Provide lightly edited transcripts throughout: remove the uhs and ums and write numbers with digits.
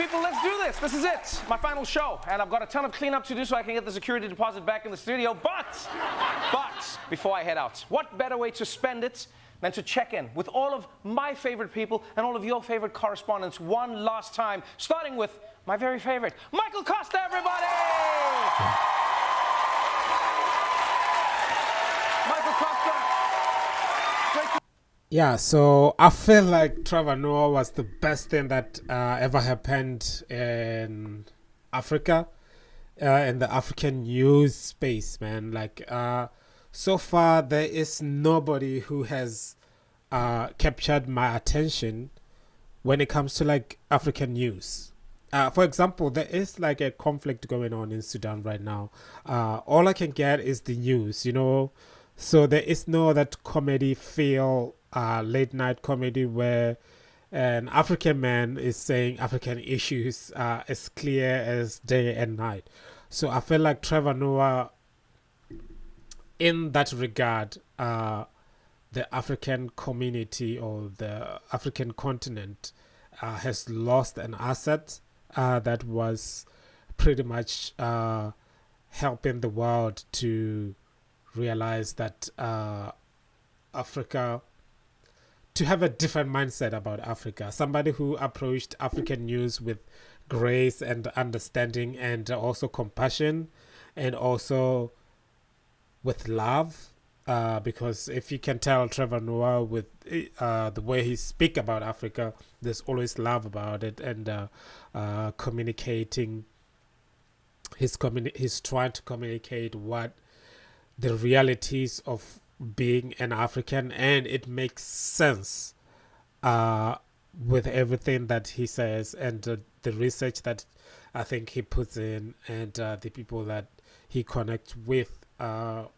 people, let's do this. This is it, my final show. And I've got a ton of cleanup to do so I can get the security deposit back in the studio. But, before I head out, what better way to spend it than to check in with all of my favorite people and all of your favorite correspondents one last time, starting with my very favorite, Michael Costa, everybody! Michael Costa. Yeah, so I feel like Trevor Noah was the best thing that ever happened in Africa, in the African news space, man. Like, so far, there is nobody who has captured my attention when it comes to, like, African news. For example, there is, like, a conflict going on in Sudan right now. All I can get is the news, you know. So there is no that comedy feel, late night comedy where an African man is saying African issues as clear as day and night. So I feel like Trevor Noah, in that regard, the African community or the African continent has lost an asset that was pretty much helping the world to realize that Africa, to have a different mindset about Africa, somebody who approached African news with grace and understanding and also compassion and also with love, because if you can tell Trevor Noah with the way he speak about Africa, there's always love about it, and communicating, he's trying to communicate what the realities of being an African, and it makes sense with everything that he says and the research that I think he puts in, and the people that he connects with on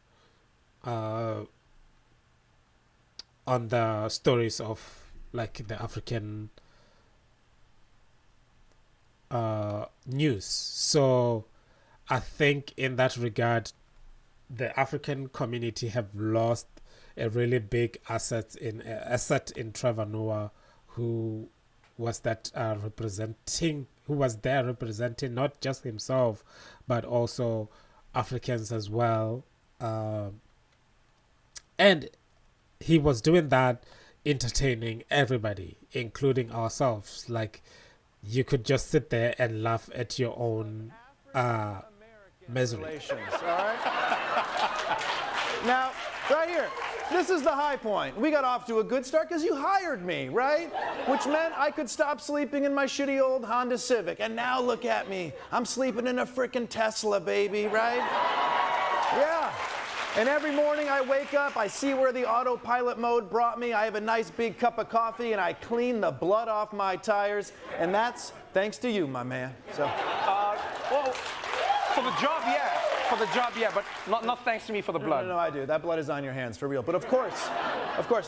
the stories of, like, the African news. So I think in that regard, the African community have lost a really big asset in Trevor Noah, who was there representing not just himself but also Africans as well, and he was doing that, entertaining everybody, including ourselves. Like, you could just sit there and laugh at your own misery. All right? Now, right here, this is the high point. We got off to a good start because you hired me, right? Which meant I could stop sleeping in my shitty old Honda Civic. And now look at me. I'm sleeping in a frickin' Tesla, baby, right? Yeah. And every morning I wake up, I see where the autopilot mode brought me. I have a nice big cup of coffee, and I clean the blood off my tires. And that's thanks to you, my man. So, Well, for the job, yeah. For the job, yeah, but not thanks to me for the blood. No, I do. That blood is on your hands, for real. But of course.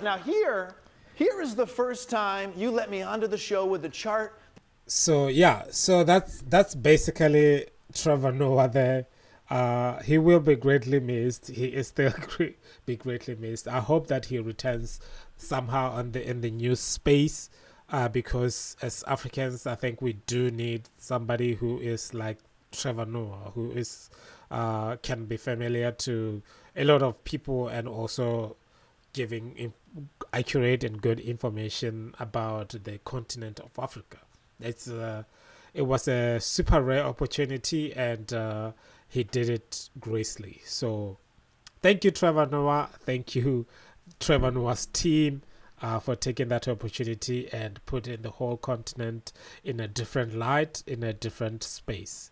Now here is the first time you let me onto the show with the chart. So yeah, so that's basically Trevor Noah there. He will be greatly missed. He is still be greatly missed. I hope that he returns somehow in the news space, because as Africans, I think we do need somebody who is like Trevor Noah, who is can be familiar to a lot of people and also giving accurate and good information about the continent of Africa. It was a super rare opportunity, and he did it gracefully. So thank you, Trevor Noah. Thank you, Trevor Noah's team, for taking that opportunity and putting the whole continent in a different light, in a different space.